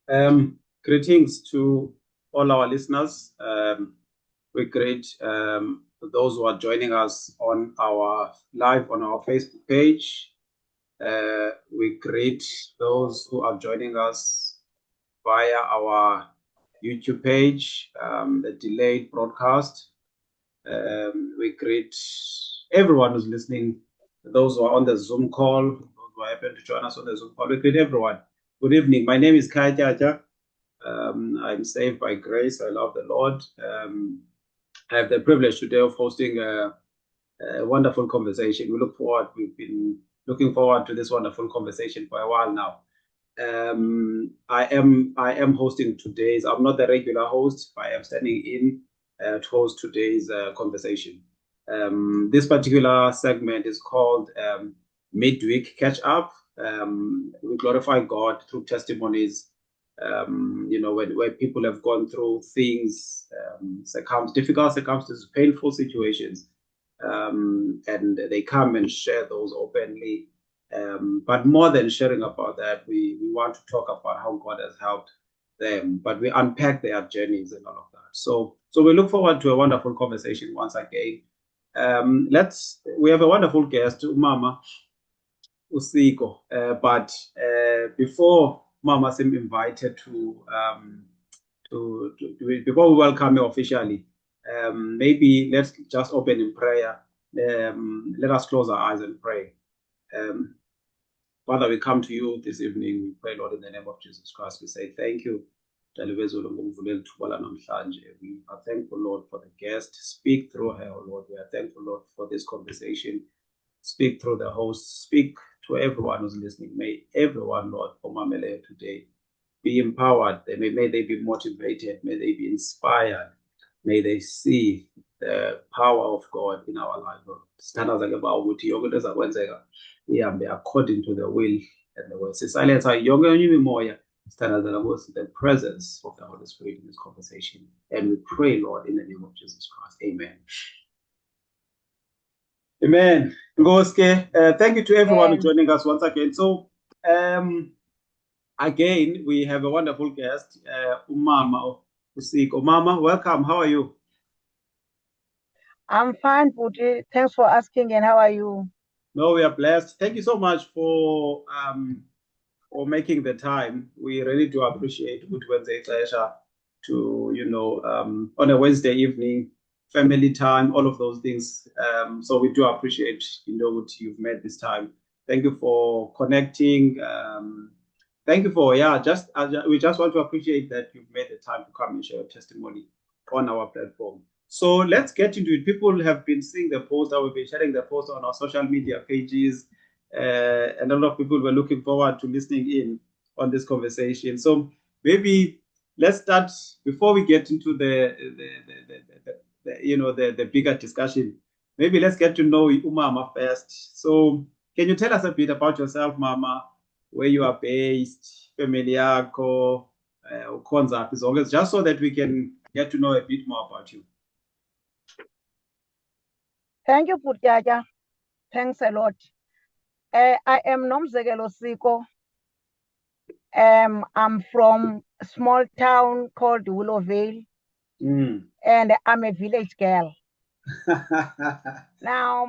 Greetings to all our listeners. We greet those who are joining us on our live on our Facebook page. We greet those who are joining us via our YouTube page, the delayed broadcast. We greet everyone who's listening, those who are on the Zoom call, those who happen to join us on the Zoom call. We greet everyone. Good evening. My name is Kai Tjaja. I'm saved by grace. I love the Lord. I have the privilege today of hosting a wonderful conversation. We've been looking forward to this wonderful conversation for a while now. I am hosting today's. I'm not the regular host, but I am standing in to host today's conversation. This particular segment is called Midweek Catch Up. We glorify God through testimonies. Where people have gone through things, difficult circumstances, painful situations, and they come and share those openly. But more than sharing about that, we want to talk about how God has helped them, but we unpack their journeys and all of that. So we look forward to a wonderful conversation once again. We have a wonderful guest, Umama Usiko, but before Mama Sim invited before we welcome you officially, maybe let's just open in prayer. Let us close our eyes and pray. Father, we come to you this evening. We pray, Lord, in the name of Jesus Christ. We say thank you. We are thankful, Lord, for the guest. Speak through her, Lord. We are thankful, Lord, for this conversation. Speak through the host. Speak to everyone who's listening. May everyone, Lord, for Mamele today be empowered. May they be motivated. May they be inspired. May they see the power of God in our life. According to the will and the word. Silence the presence of the Holy Spirit in this conversation. And we pray, Lord, in the name of Jesus Christ. Amen. Amen. Thank you to everyone joining us once again. So, again, we have a wonderful guest, Umama Usiko. Mama, welcome. How are you? I'm fine, Puti. Thanks for asking. And how are you? No, we are blessed. Thank you so much for making the time. We really do appreciate Good Wednesday pleasure to, on a Wednesday evening, family time, all of those things. So we do appreciate, what you've made this time. Thank you for connecting. Thank you for, we just want to appreciate that you've made the time to come and share your testimony on our platform. So let's get into it. People have been seeing the post. I will be sharing the post on our social media pages. And a lot of people were looking forward to listening in on this conversation. So maybe let's start before we get into the bigger discussion. Maybe let's get to know Umama first. So can you tell us a bit about yourself, Mama, where you are based, family yako, just so that we can get to know a bit more about you. Thank you, Putyaja. Thanks a lot. I am Nomzekelo Siko. I'm from a small town called Willowvale, and I'm a village girl. Now,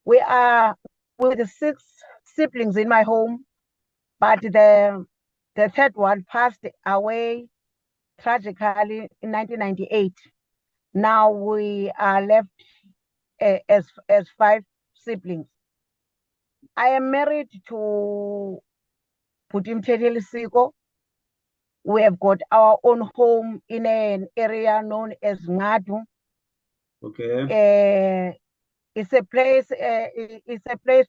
we are with 6 siblings in my home, but the third one passed away tragically in 1998. Now we are left as 5 siblings. I am married to Putim Siko. We have got our own home in an area known as Ngadu. Okay. It's a place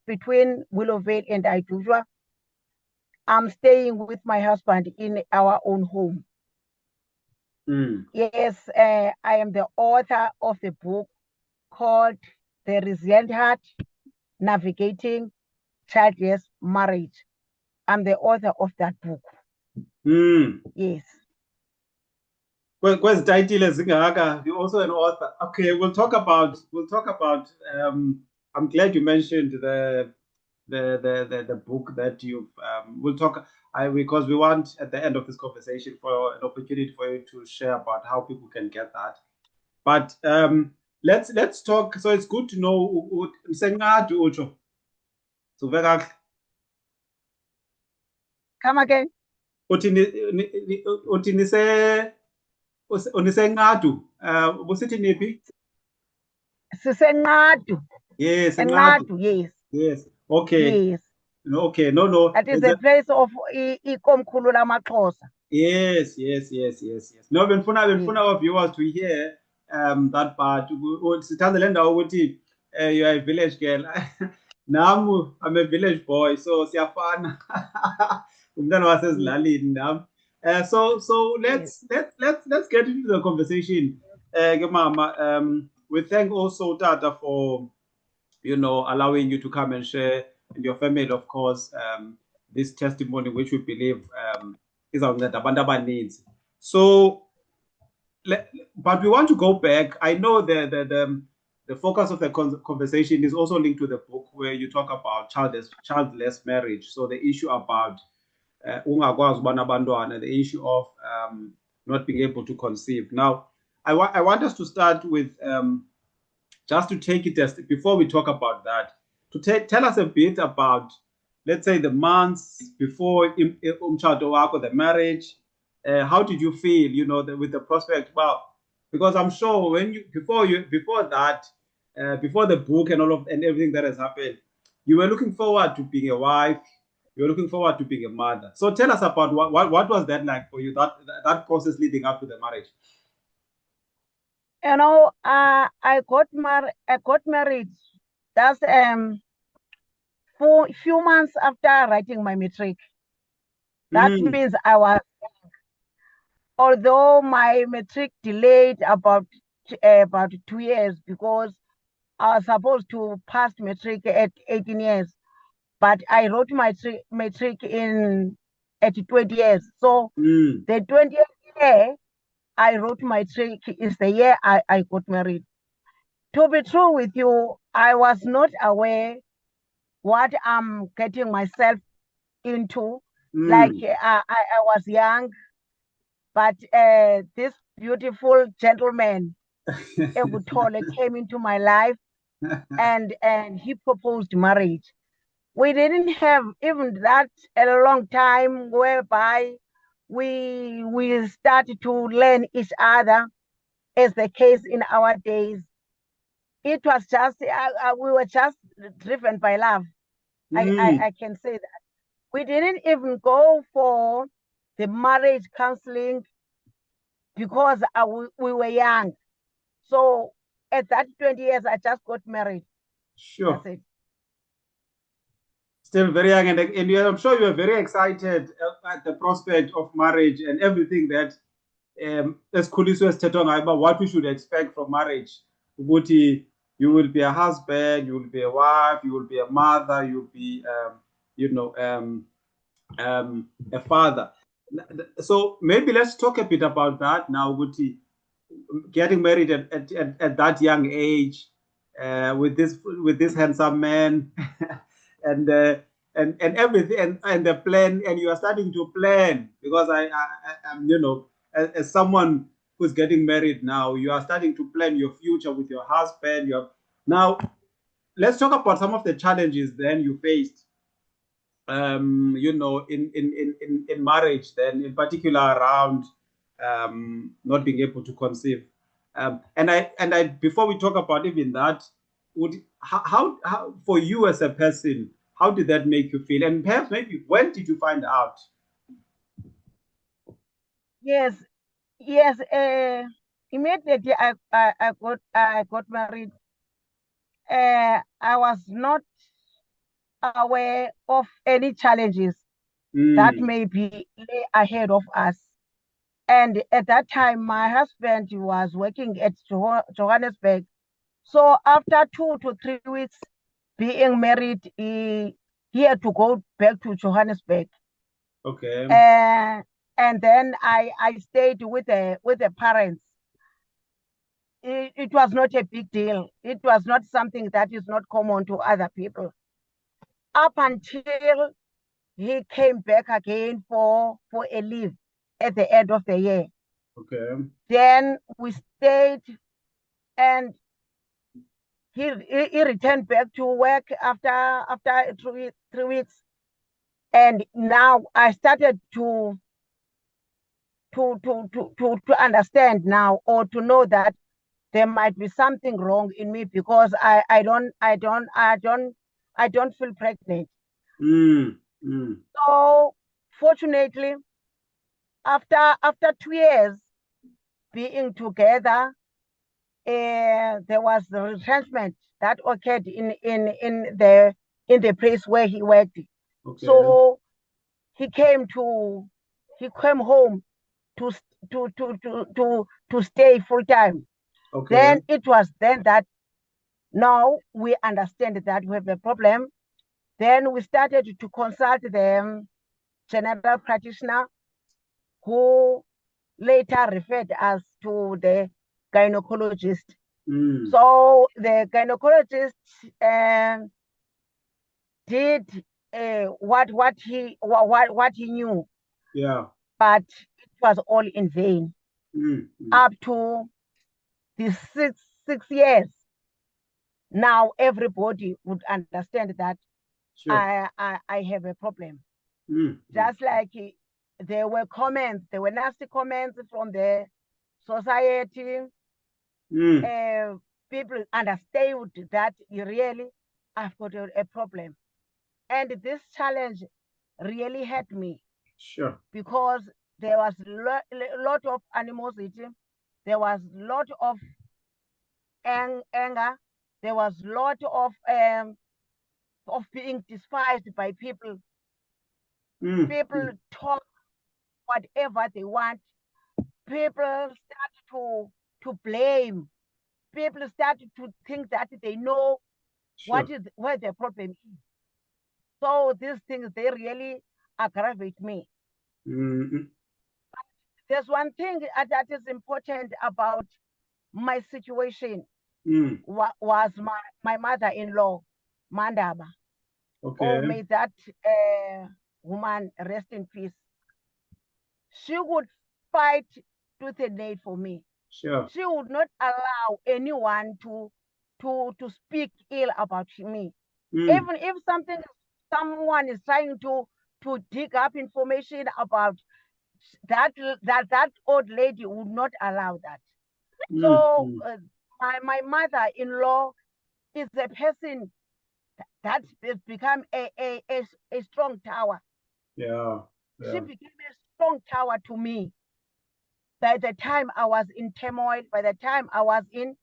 between Willowvale and Aitujwa. I'm staying with my husband in our own home. Yes, I am the author of the book called The Resilient Heart, Navigating Childless Marriage. I'm the author of that book. Yes. Well, you're also an author. Okay, we'll talk about I'm glad you mentioned the the book that you've we'll talk because we want at the end of this conversation for an opportunity for you to share about how people can get that. But let's talk. So it's good to know Sengathi utsho. So Come again. uthi nisenqadu busithi niphi? Sisenqadu. Yes, Enqadu, yes. Yes. Okay. Yes. Okay. No. That is the place of ikomkhulu lamaXhosa. Yes. No, benifuna our viewers to hear that part. Sithanda le ndawo ukuthi you are a village girl. Nam, I'm a village boy, so siyafana. Umntana wasezilalini nam. So let's get into the conversation. Mama, we thank also Tata for allowing you to come and share, and your family, of course, this testimony, which we believe is on the Dabandaba needs. So, but we want to go back. I know the focus of the conversation is also linked to the book where you talk about childless marriage. So the issue about the issue of not being able to conceive. Now, I want us to start with just to take it as before we talk about that, to tell us a bit about, let's say, the months before the marriage. How did you feel, with the prospect? Well, because I'm sure before that, before the book and and everything that has happened, you were looking forward to being a wife. You were looking forward to being a mother. So tell us about what was that like for you? That process leading up to the marriage. I got married. That's for few months after writing my matric. That means I was, although my matric delayed about 2 years because I was supposed to pass matric at 18 years, but I wrote my matric at 20 years. So the 20th year I wrote my matric is the year I got married. To be true with you, I was not aware what I'm getting myself into. Like I was young, but this beautiful gentleman, Ebutole, came into my life, and he proposed marriage. We didn't have even that a long time whereby we started to learn each other, as the case in our days. It was just we were just driven by love. I can say that. We didn't even go for the marriage counseling because we were young. So at that 20 years, I just got married. Sure. That's it. Still very young, and I'm sure you are very excited at the prospect of marriage and everything that, as Khuliso has talked about, what we should expect from marriage. Uguti, you will be a husband, you will be a wife, you will be a mother, you will be, a father. So maybe let's talk a bit about that now, Uguti. Getting married at that young age, with this handsome man. And everything and the plan, and you are starting to plan, because I'm as someone who's getting married now, you are starting to plan your future with your husband. Now let's talk about some of the challenges then you faced, in marriage, then in particular around not being able to conceive. And I before we talk about even that, how for you as a person, how did that make you feel? And perhaps maybe when did you find out? Yes. Immediately I got married. I was not aware of any challenges that may be ahead of us. And at that time, my husband was working at Johannesburg. So after 2 to 3 weeks being married, he had to go back to Johannesburg. Okay. And then I stayed with the parents. It was not a big deal. It was not something that is not common to other people. up until he came back again for a leave at the end of the year. Okay. Then we stayed, and he returned back to work after 3 weeks. And now I started to understand now, or to know that there might be something wrong in me, because I don't feel pregnant. So fortunately, after 2 years being together, there was the retrenchment that occurred in the place where he worked. Okay. So he came home to stay full time. Okay. Then it was then that now we understand that we have a problem. Then we started to consult the general practitioner, who later referred us to the gynecologist. So the gynecologist did what he knew. Yeah. But it was all in vain. Up to the six years. Now everybody would understand that I have a problem. Just like there were nasty comments from the society. People understood that really I've got a problem. And this challenge really hurt me. Sure. Because there was a lot of animosity. There was a lot of anger. There was a lot of being despised by people. People talk whatever they want. People start to blame. People start to think that they know where the problem is. So these things, they really aggravate me. There's one thing that is important about my situation. Was my mother-in-law, Mandaba. Okay. Oh, may that woman rest in peace. She would fight tooth and nail for me. Sure. She would not allow anyone to speak ill about me. Even if someone is trying to dig up information about that old lady, would not allow that. So my mother-in-law is a person that has become a strong tower. Yeah. She became a strong tower to me. By the time I was in turmoil, by the time I was in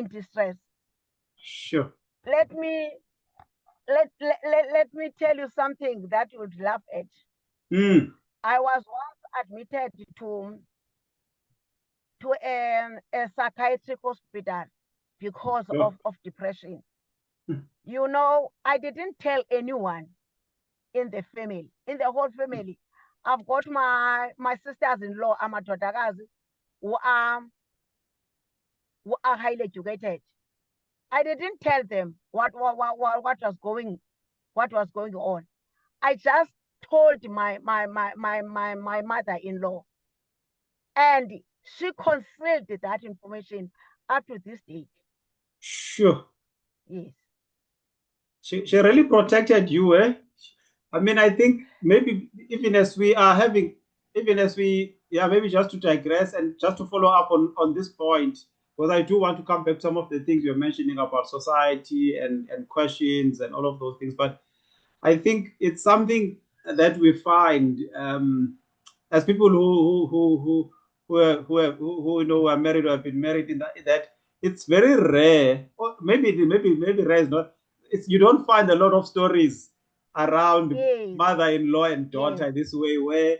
distress. Sure. Let me tell you something that you would laugh at. I was once admitted to a psychiatric hospital because of depression. You know, I didn't tell anyone in the family, in the whole family. I've got my sisters-in-law, amadodakazi, who are highly educated. I didn't tell them what was going on. I just told my mother-in-law, and she concealed that information up to this date. Sure. Yes. She really protected you, eh? I mean, I think maybe maybe just to digress and just to follow up on this point, because I do want to come back to some of the things you're mentioning about society and questions and all of those things. But I think it's something that we find as people who you know are married or have been married, in that it's very rare, or maybe rare is not. You don't find a lot of stories around mother-in-law and daughter this way, where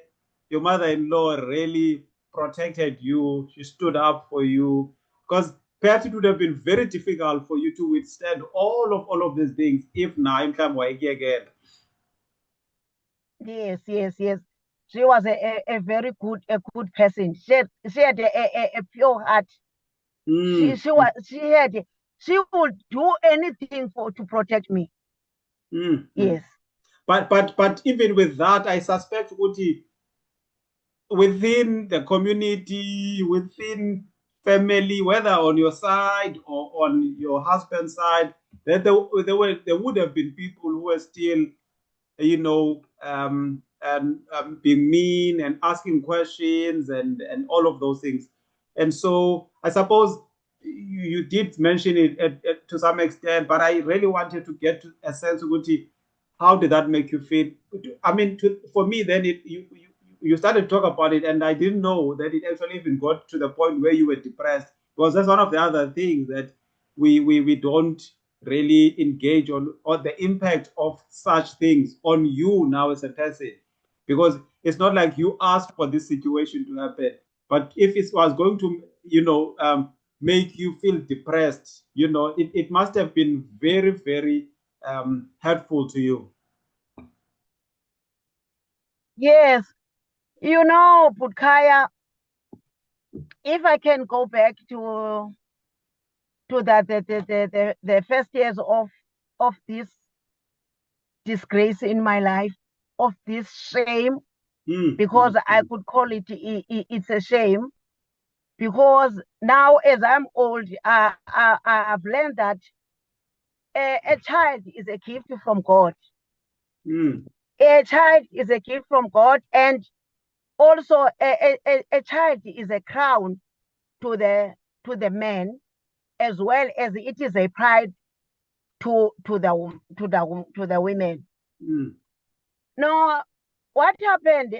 your mother-in-law really protected you. She stood up for you, because perhaps it would have been very difficult for you to withstand all of these things if now I'm again. Yes. She was a very good person. She had a pure heart. She would do anything to protect me. Yes. But even with that, I suspect ukuthi within the community, within family, whether on your side or on your husband's side, that there would have been people who were still, and being mean and asking questions and all of those things. And so I suppose you did mention it to some extent, but I really wanted to get to a sense of how did that make you feel? I mean, for me, then you started to talk about it, and I didn't know that it actually even got to the point where you were depressed. Because that's one of the other things that we don't really engage on, or the impact of such things on you now as a person. Because it's not like you asked for this situation to happen, but if it was going to, make you feel depressed, it must have been very, very hurtful to you. Yes. You know, Putkaya, if I can go back to the first years of this disgrace in my life, of this shame, because I could call it's a shame. Because now, as I'm old, I've learned that a child is a gift from God. A child is a gift from God, and also a child is a crown to the man, as well as it is a pride to the women. Now, what happened?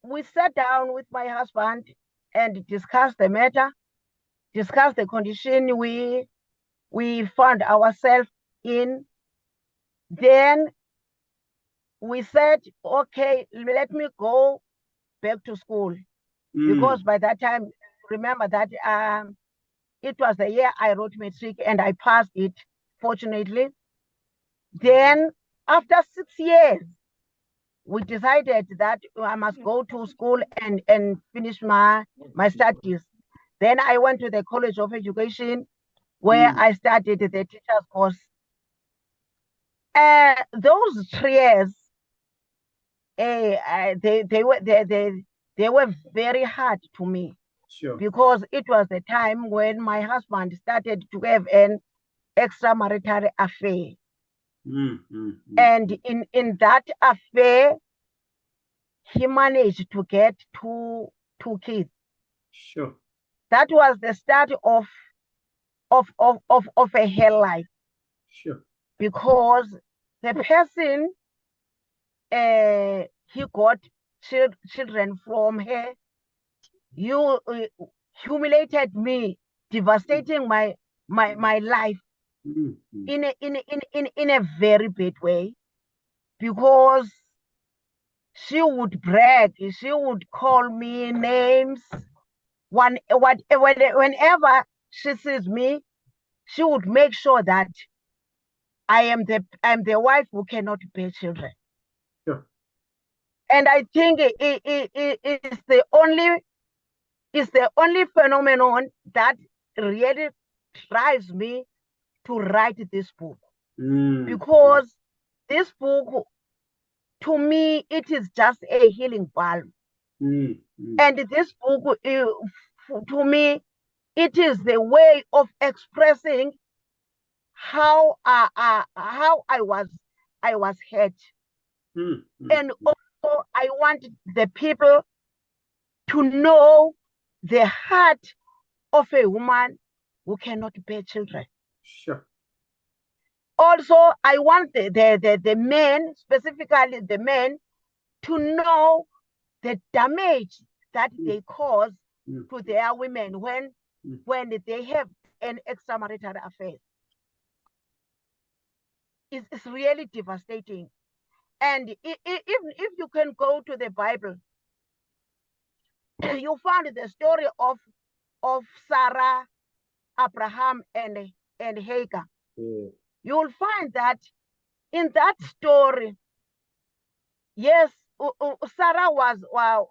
We sat down with my husband and discussed the matter, discussed the condition we found ourselves in. Then we said, okay, let me go back to school. Because by that time, remember that it was the year I wrote matric and I passed it, fortunately. Then after 6 years, we decided that I must go to school and finish my studies. Then I went to the College of Education, where I studied the teacher's course. Those 3 years, they were very hard to me. Sure. Because it was the time when my husband started to have an extramarital affair. And in that affair, he managed to get two kids. Sure. That was the start of a hell life. Sure. Because the person he got children from her, you humiliated me, devastating my life in a very bad way, because she would brag, she would call me names. Whenever she sees me, she would make sure that I'm the wife who cannot bear children. Sure. And I think it's the only phenomenon that really drives me to write this book. Because this book, to me, it is just a healing balm. And this book, to me, it is the way of expressing how I was hurt. And also, I want the people to know the heart of a woman who cannot bear children. Sure. Also, I want the men, specifically the men, to know the damage that they cause to their women when they have an extramarital affair. It's really devastating. And if you can go to the Bible, you found the story of Sarah, Abraham, and Hagar. You'll find that in that story, yes, Sarah was how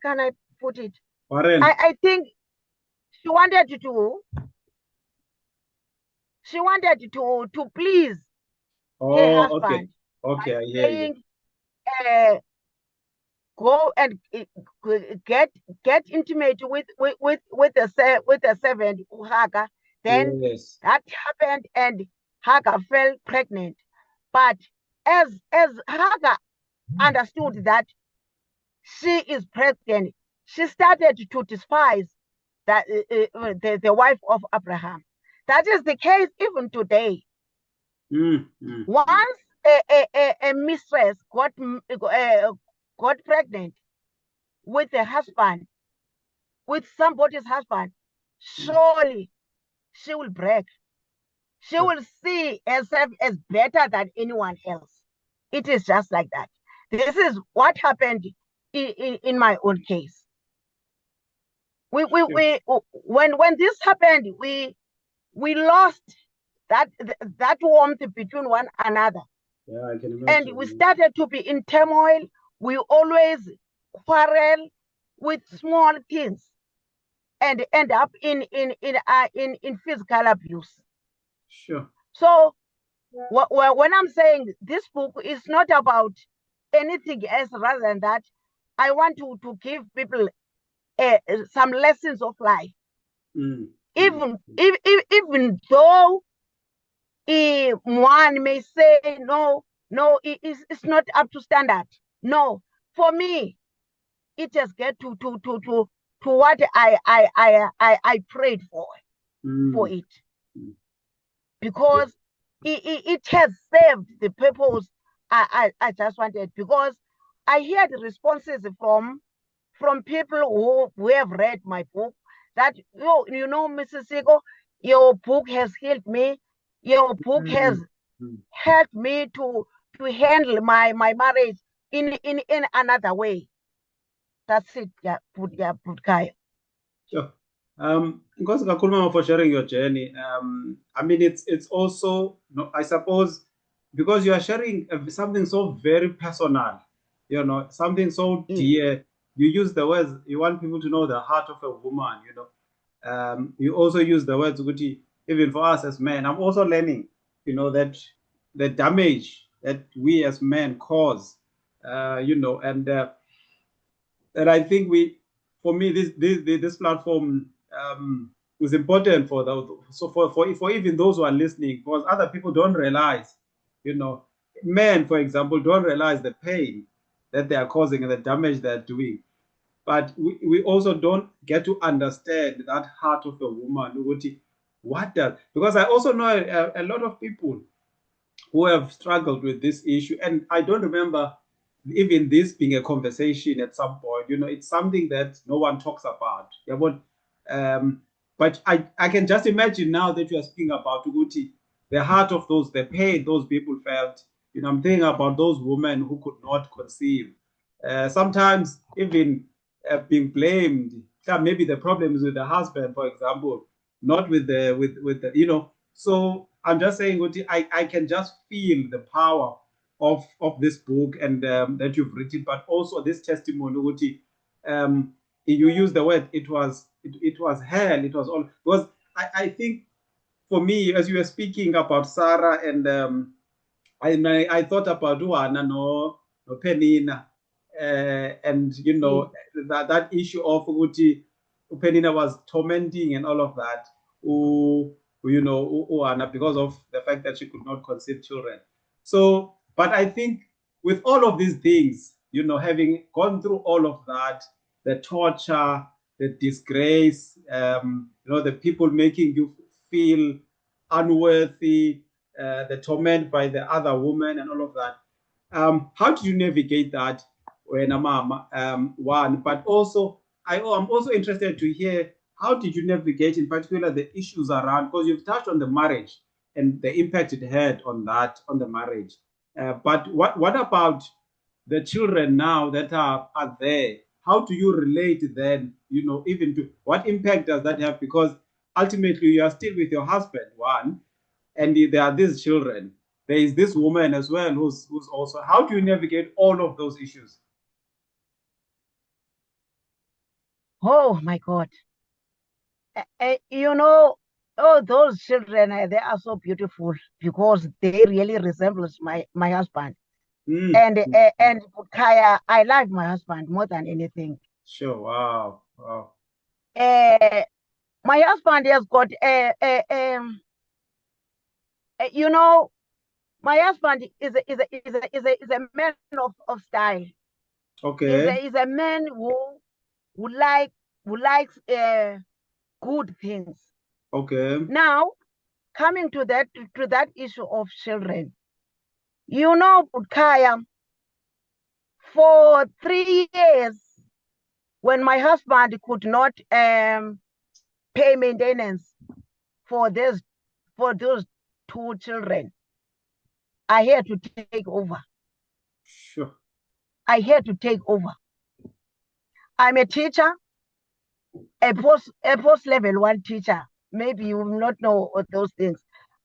can I put it? Warren. I think she wanted to please her husband. Okay, I hear saying, you. Go and get intimate with the servant Hagar. Then yes. that happened, and Hagar fell pregnant. But as Hagar understood that she is pregnant, she started to despise that the wife of Abraham. That is the case even today. Once a mistress got pregnant with a husband, with somebody's husband, surely she will break. She will see herself as better than anyone else. It is just like that. This is what happened in my own case. When this happened, we lost that warmth between one another. Yeah, I can imagine. And we started to be in turmoil. We always quarrel with small things and end up in physical abuse. Sure. So when I'm saying this book is not about anything else rather than that, I want to give people some lessons of life. Even though one may say no, it's not up to standard. No, for me, it has get to what I prayed for it, because it has served the purpose I just wanted. Because I hear the responses from people who have read my book that you know, Mrs. Sigo, your book has healed me. Your book has helped me to handle my marriage in another way. That's it. Yeah, Kaya. Sure. Because Kakulma for sharing your journey. I mean, it's also, I suppose, because you are sharing something so very personal, you know, something so dear. You use the words, you want people to know the heart of a woman, you know. You also use the words, even for us as men. I'm also learning, you know, that the damage that we as men cause, you know, and I think for me, this platform was important for for even those who are listening, because other people don't realize, you know, men, for example, don't realize the pain that they are causing and the damage they're doing. But we also don't get to understand that heart of a woman. What does, because I also know a lot of people who have struggled with this issue, and I don't remember even this being a conversation at some point. You know, it's something that no one talks about. Yeah, but I can just imagine now that you are speaking about Uguti, the heart of those, the pain those people felt. You know, I'm thinking about those women who could not conceive. Sometimes even being blamed. Yeah, maybe the problem is with the husband, for example, not with the, you know. So I'm just saying, Uguti, I can just feel the power of this book and that you've written, but also this testimony, Uguti. You use the word, it was hell, it was all, because I think for me, as you were speaking about Sarah, and I thought about Juana, no Penina, and you know, that issue of Uguti, Penina was tormenting and all of that, you know, Juana, because of the fact that she could not conceive children. So, but I think with all of these things, you know, having gone through all of that, the torture, the disgrace, you know, the people making you feel unworthy, the torment by the other woman and all of that. How do you navigate that when one? But also, I'm also interested to hear, how did you navigate in particular the issues around, because you've touched on the marriage and the impact it had on the marriage. But what about the children now that are there? How do you relate then, you know, even to what impact does that have? Because ultimately you are still with your husband, one, and there are these children. There is this woman as well who's also, how do you navigate all of those issues? Oh my God. You know, oh, those children, they are so beautiful because they really resembles my husband. And Kaya, I like my husband more than anything. Sure. Wow. Wow. Uh, my husband has got you know, my husband is a man of style. Okay. Is a man who like who likes good things. Okay. Now, coming to that issue of children, you know, Butkaya, for 3 years, when my husband could not pay maintenance for those 2 children, I had to take over. Sure. I had to take over. I'm a teacher, a post level 1 teacher. Maybe you will not know those things.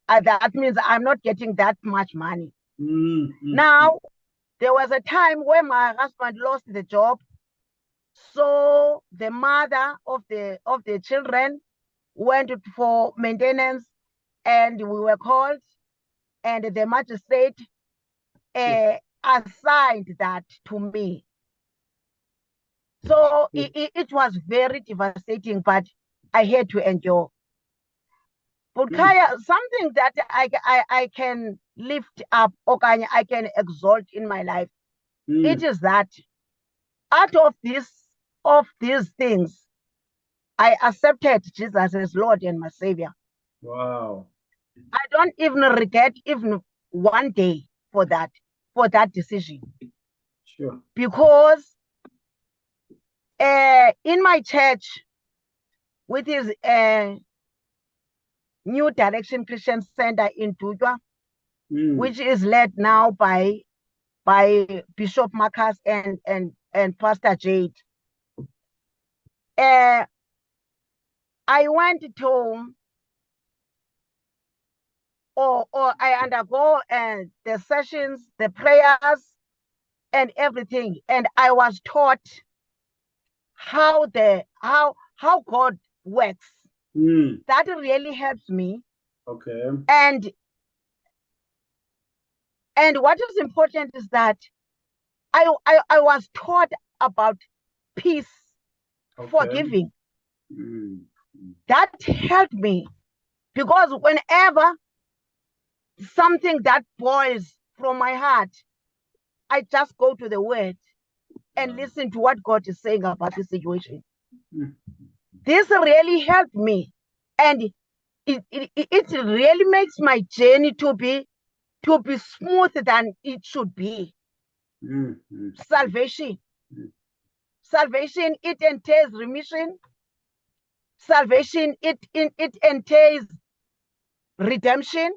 That means I'm not getting that much money. Now, there was a time when my husband lost the job, so the mother of the children went for maintenance, and we were called, and the magistrate assigned that to me. So it was very devastating, but I had to endure. But Kaya, something that I can lift up, or I can exalt in my life, it is that out of these things, I accepted Jesus as Lord and my Savior. Wow. I don't even regret even one day for that decision. Sure. Because in my church, which is New Direction Christian Center in Dudwa, which is led now by Bishop Marcus and Pastor Jade. I went to or I undergo the sessions, the prayers, and everything, and I was taught how God works. That really helps me. Okay. And what is important is that I was taught about peace, forgiving. That helped me, because whenever something that boils from my heart, I just go to the word and listen to what God is saying about the situation. This really helped me, and it really makes my journey to be smoother than it should be. Salvation. Salvation, it entails remission. Salvation, it entails redemption.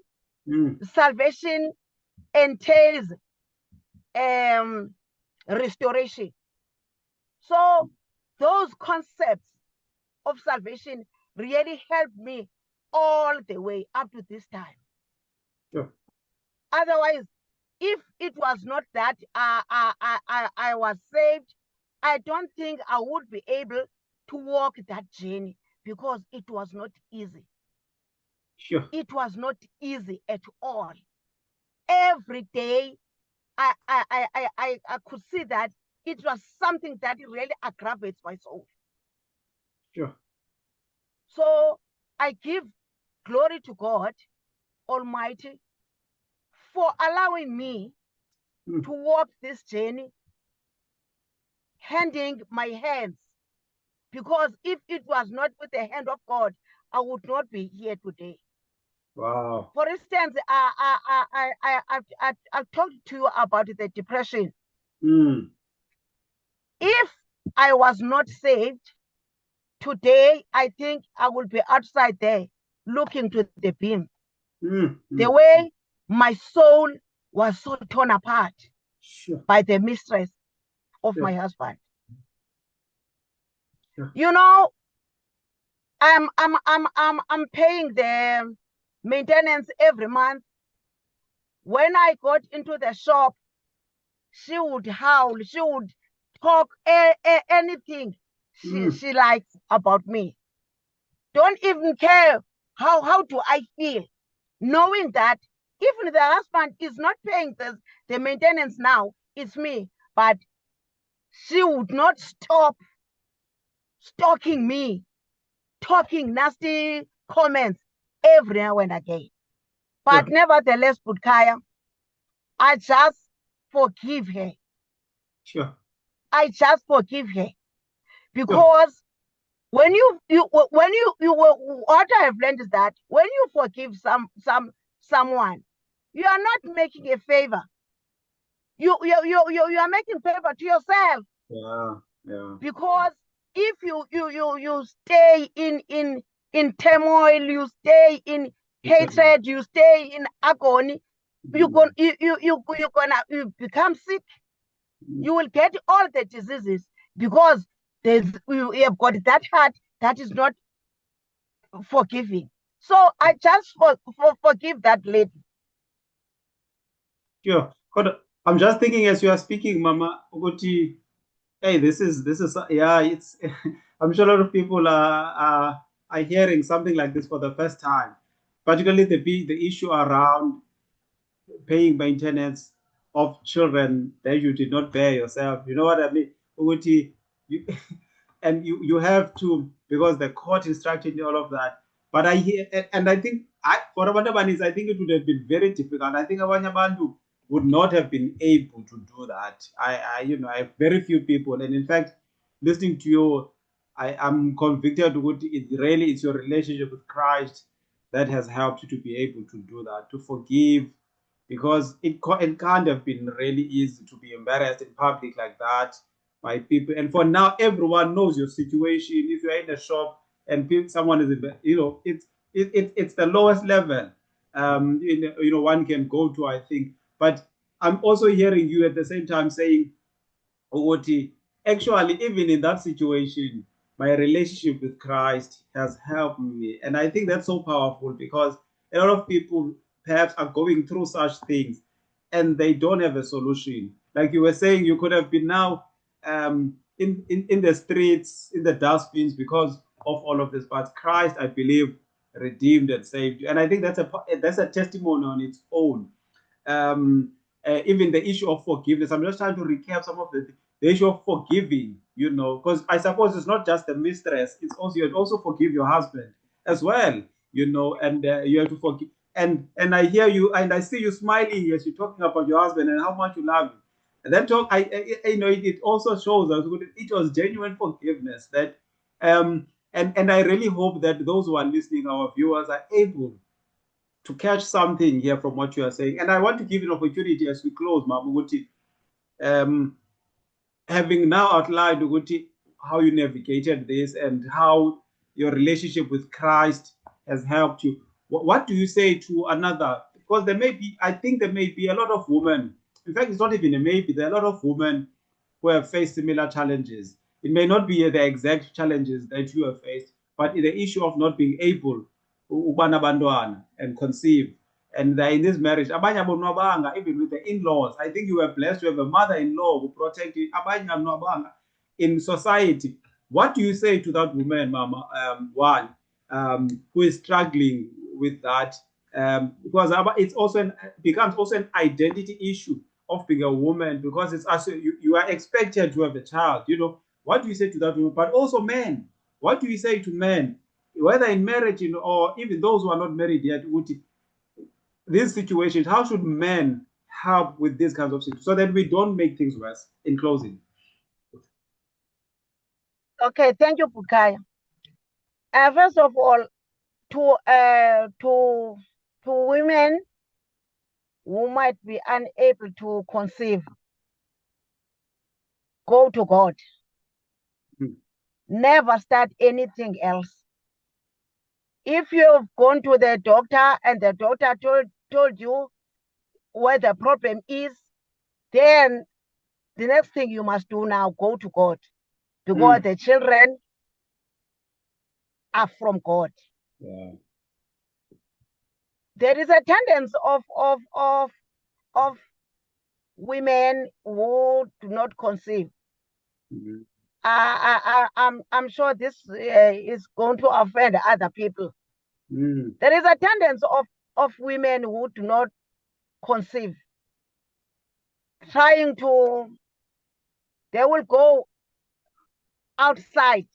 Salvation entails restoration. So those concepts of salvation really helped me all the way up to this time. Sure. Otherwise, if it was not that I was saved, I don't think I would be able to walk that journey, because it was not easy. Sure. It was not easy at all. Every day, I could see that it was something that really aggravates my soul. Sure. So I give glory to God Almighty for allowing me to walk this journey, handing my hands, because if it was not with the hand of God, I would not be here today. Wow. For instance, I've talked to you about the depression. If I was not saved today, I think I would be outside there looking to the beam. The way my soul was so torn apart by the mistress of my husband. You know, I'm paying the maintenance every month. When I got into the shop, she would howl, she would talk anything she likes about me. don't even care how do I feel, knowing that even the husband is not paying the maintenance now, it's me, but she would not stop stalking me, talking nasty comments every now and again. But Sure. nevertheless, Putkaya, I just forgive her. Sure. I just forgive her Sure. because when what I have learned is that when you forgive someone, you are not making a favor. You are making favor to yourself. Yeah. Yeah. Because if you stay in turmoil, you stay in hatred, you stay in agony, you're gonna you become sick. You will get all the diseases because we have got that heart that is not forgiving. So I just forgive that lady. Sure. I'm just thinking as you are speaking, Mama, Uguti, hey, this is yeah, it's I'm sure a lot of people are hearing something like this for the first time, particularly the issue around paying maintenance of children that you did not bear yourself. You know what I mean? Uguti, you, and you have to, because the court instructed all of that. But I hear, and I think for Abantabanis, I think it would have been very difficult. I think Abanyabantu would not have been able to do that. I have very few people, and in fact, listening to you, I am convicted that it really is your relationship with Christ that has helped you to be able to do that, to forgive, because it can't have been really easy to be embarrassed in public like that by people. And for now, everyone knows your situation. If you're in a shop and someone is, it's the lowest level, one can go to, I think. But I'm also hearing you at the same time saying, Oti, actually, even in that situation, my relationship with Christ has helped me. And I think that's so powerful because a lot of people perhaps are going through such things and they don't have a solution. Like you were saying, you could have been now in the streets, in the dustbins because of all of this. But Christ, I believe, redeemed and saved you. And I think that's a testimony on its own. Even the issue of forgiveness. I'm just trying to recap some of the issue of forgiving, because I suppose it's not just the mistress, it's also you also forgive your husband as well, and you have to forgive. And I hear you and I see you smiling as you're talking about your husband and how much you love him. And that talk, it also shows us it was genuine forgiveness that, and I really hope that those who are listening, our viewers, are able to catch something here from what you are saying. And I want to give you an opportunity as we close, Mabuguti, having now outlined how you navigated this and how your relationship with Christ has helped you. What do you say to another? Because I think there may be a lot of women. In fact, it's not even a maybe. There are a lot of women who have faced similar challenges. It may not be the exact challenges that you have faced, but the issue of not being able and conceive. And they're in this marriage. Even with the in-laws. I think you were blessed to have a mother-in-law who protected in society. What do you say to that woman, Mama, who is struggling with that? Because it's also becomes also an identity issue of being a woman, because it's also you are expected to have a child. What do you say to that woman? But also men. What do you say to men, whether in marriage or even those who are not married yet? These situations, how should men help with these kinds of situations so that we don't make things worse? In closing. Okay, thank you, Pukaya. First of all, to women who might be unable to conceive, go to God. Never start anything else. If you've gone to the doctor and the doctor told you where the problem is, then the next thing you must do now, go to God, because the children are from God. Yeah. There is a tendency of women who do not conceive. I'm sure this is going to offend other people. There is a tendency of women who do not conceive, they will go outside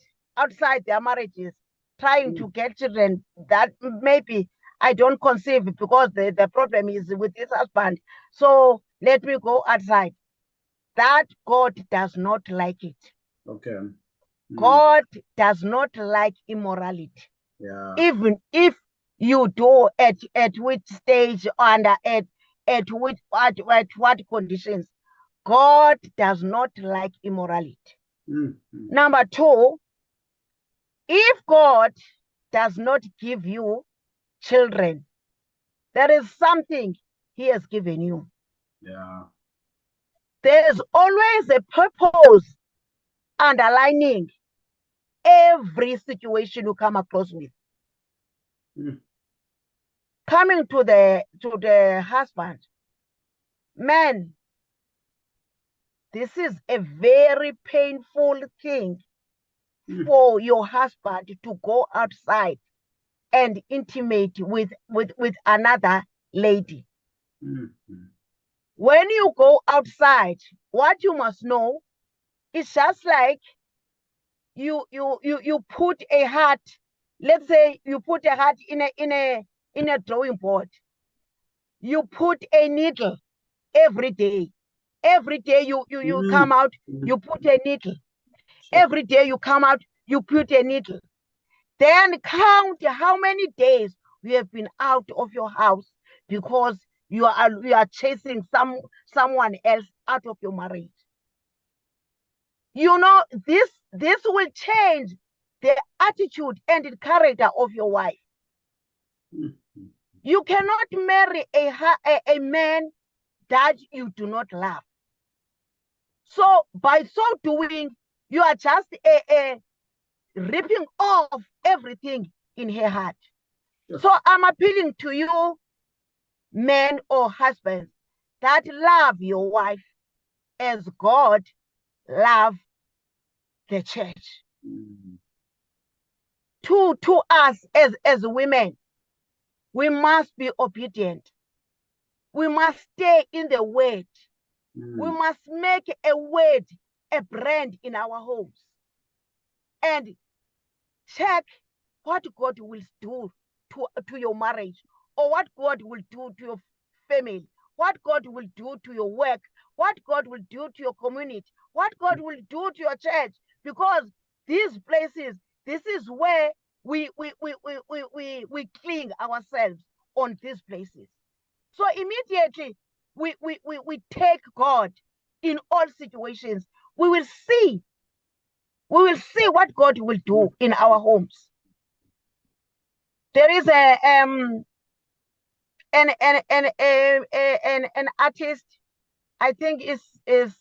their marriages, trying to get children that maybe I don't conceive because the problem is with this husband. So let me go outside. That God does not like it. Okay. God does not like immorality. Yeah. Even if you do at which stage and at what conditions, God does not like immorality. Number two, if God does not give you children, there is something he has given you. Yeah. There is always a purpose underlining every situation you come across with. Coming to the husband, man, this is a very painful thing for your husband to go outside and intimate with another lady. When you go outside, what you must know is just like you put a heart. Let's say you put a heart in a drawing board. You put a needle every day. Every day you come out, you put a needle. Every day you come out, you put a needle. Then count how many days you have been out of your house because you are chasing someone else out of your marriage. You know, this will change the attitude and the character of your wife. You cannot marry a man that you do not love. So by so doing, you are just ripping off everything in her heart. So I'm appealing to you, men or husbands, that love your wife as God loves the church. To us as women, we must be obedient. We must stay in the word. We must make a word a brand in our homes and check what God will do to your marriage, or what God will do to your family, what God will do to your work, what God will do to your community, what God will do to your church, because these places, this is where we cling ourselves on these places. So immediately we take God in all situations. We will see what God will do in our homes. There is an artist, I think is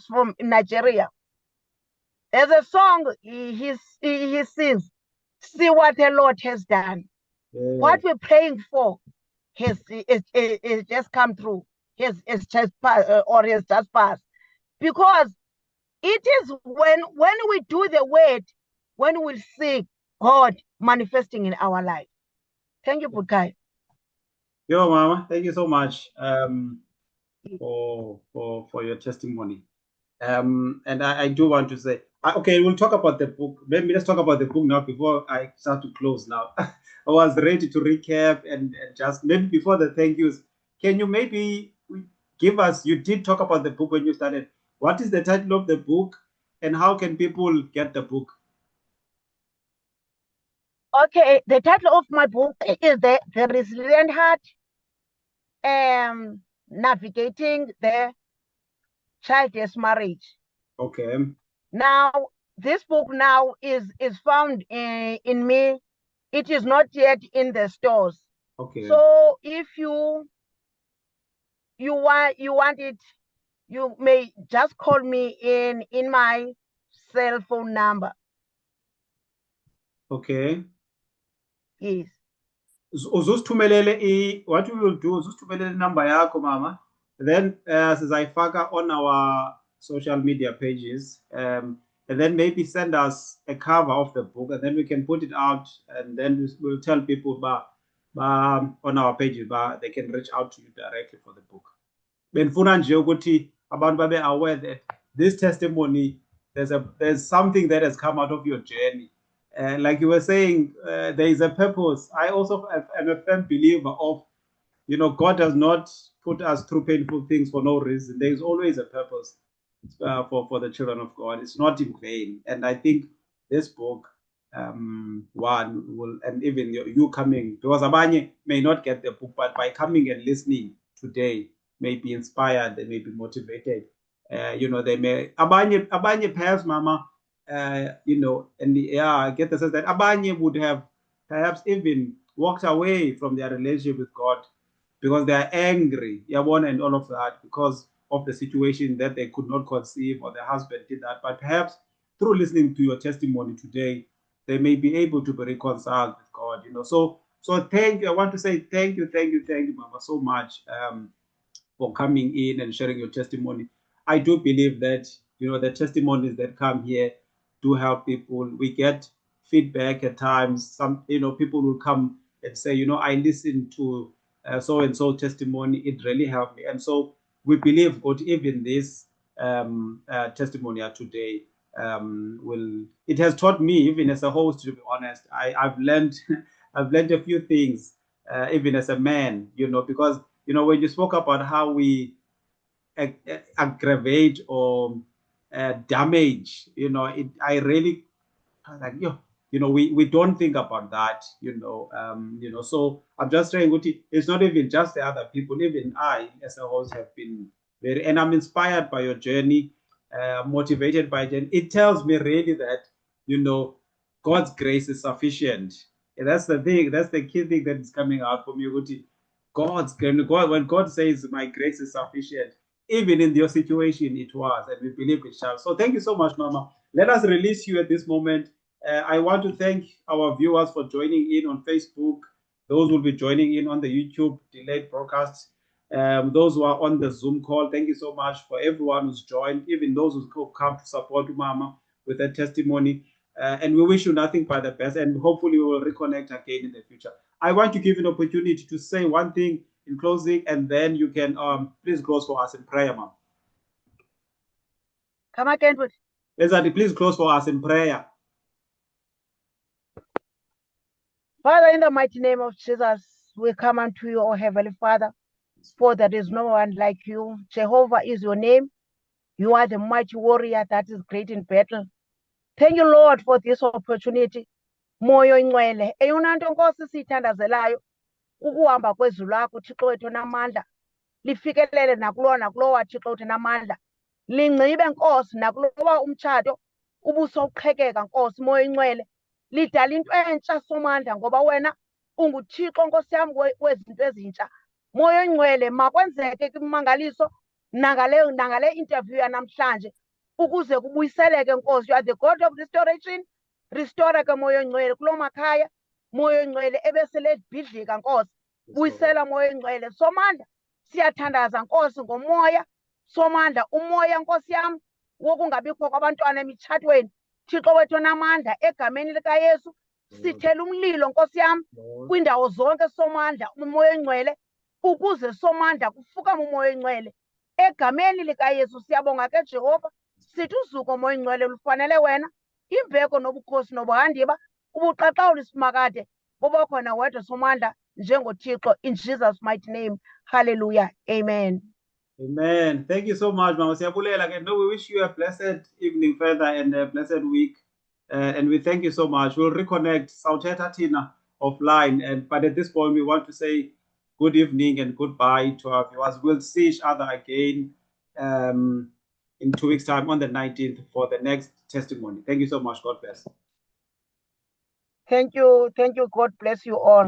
from Nigeria. There's a song he sings, "See what the Lord has done." What we're praying for has just come through. Has just passed. Because it is when we do the word, when we see God manifesting in our life. Thank you, Bukai. Yo, Mama, thank you so much for your testimony. And I do want to say, okay, we'll talk about the book. Maybe let's talk about the book now before I start to close now. I was ready to recap and just maybe before the thank yous, can you maybe give us, you did talk about the book when you started. What is the title of the book and how can people get the book? Okay, the title of my book is The Resilient Heart, Navigating the Childless Marriage. Okay. Now, this book now is found in me. It is not yet in the stores. Okay. So if you want it, you may just call me in my cell phone number. Okay. Yes. What we will do, uzusithumelele number yakho mama. Then sizayifaka on our social media pages, and then maybe send us a cover of the book, and then we can put it out, and then we'll tell people on our pages, they can reach out to you directly for the book. Benifuna nje ukuthi abantu babe aware that this testimony, there's something that has come out of your journey. Like you were saying, there is a purpose. I also am a firm believer of, God does not put us through painful things for no reason. There is always a purpose for the children of God. It's not in vain. And I think this book, one will, and even you coming, because abanye may not get the book, but by coming and listening today, may be inspired, they may be motivated. They may abanye perhaps, Mama, and I get the sense that abanye would have perhaps even walked away from their relationship with God because they are angry, and all of that, because of the situation that they could not conceive, or the husband did that. But perhaps through listening to your testimony today, they may be able to be reconciled with God. So thank you. I want to say thank you, Mama, so much for coming in and sharing your testimony. I do believe that the testimonies that come here do help people. We get feedback at times. Some people will come and say, I listened to so and so testimony. It really helped me. And so we believe God, even this testimony today it has taught me, even as a host, to be honest. I've learned I've learned a few things, even as a man, because when you spoke about how we aggravate or damage, I really like, we don't think about that, so I'm just saying, it's not even just the other people, even I as a host have been very, and I'm inspired by your journey, motivated by it. It tells me really that, God's grace is sufficient. And that's the thing, that's the key thing that is coming out from you, God's grace. When God says my grace is sufficient, even in your situation, it was, and we believe it shall. So thank you so much, Mama. Let us release you at this moment. I want to thank our viewers for joining in on Facebook. Those will be joining in on the YouTube delayed broadcast. Those who are on the Zoom call, thank you so much for everyone who's joined, even those who come to support Mama with a testimony. And we wish you nothing but the best, and hopefully we will reconnect again in the future. I want to give you an opportunity to say one thing in closing, and then you can please close for us in prayer, Ma'am. Come again, please close for us in prayer. Father, in the mighty name of Jesus, we come unto you, O Heavenly Father, for there is no one like you. Jehovah is your name. You are the mighty warrior that is great in battle. Thank you, Lord, for this opportunity. Moyo ingcwele, eyona nto Nkosi siyithandazelayo ukuhamba kwezwi lakho, Thixo wethu namandla, lifikelele nakulowa Thixo wethu namandla. Lingcibe Nkosi nakulowa umtshato, ubuso uqhekeka Nkosi, moyo ingcwele. Lidala into entsha somandla, ngoba wena unguThixo Nkosi yami wezinto ezintsha. Moyo ingcwele, makwenzeke kumangaliso nangale interview yanamhlanje, ukuze kubuyiseleke Nkosi. You are the God of restoration. Restore ke moyo ingcwele kulo makhaya, moyo ingcwele ebesele bhidlika Nkosi. Buyisela moyo ingcwele. Somandla siyathandaza Nkosi ngomoya. Somandla umoya Nkosi yami wokungabikho kwabantwana emitshatweni, Thixo wethu namandla, egameni likaYesu sithela umlilo Nkosi yami kwindawo zonke somandla, umoya ingcwele, ukuze somandla kufukame umoya ingcwele. Egameni likaYesu siyabonga ke Jehova, sithi uzuko moya ingcwele lufanele wena, imbeko nobukhosi nobuhandiba, ubuqaqawuli simakade, boba khona wedwa somandla njengoThixo, in Jesus' mighty name. Hallelujah. Amen. Amen. Thank you so much, Mama. We wish you a blessed evening further and a blessed week. And we thank you so much. We'll reconnect Sauteta Tina offline. But at this point, we want to say good evening and goodbye to our viewers. We'll see each other again in 2 weeks' time on the 19th for the next testimony. Thank you so much. God bless. Thank you. God bless you all.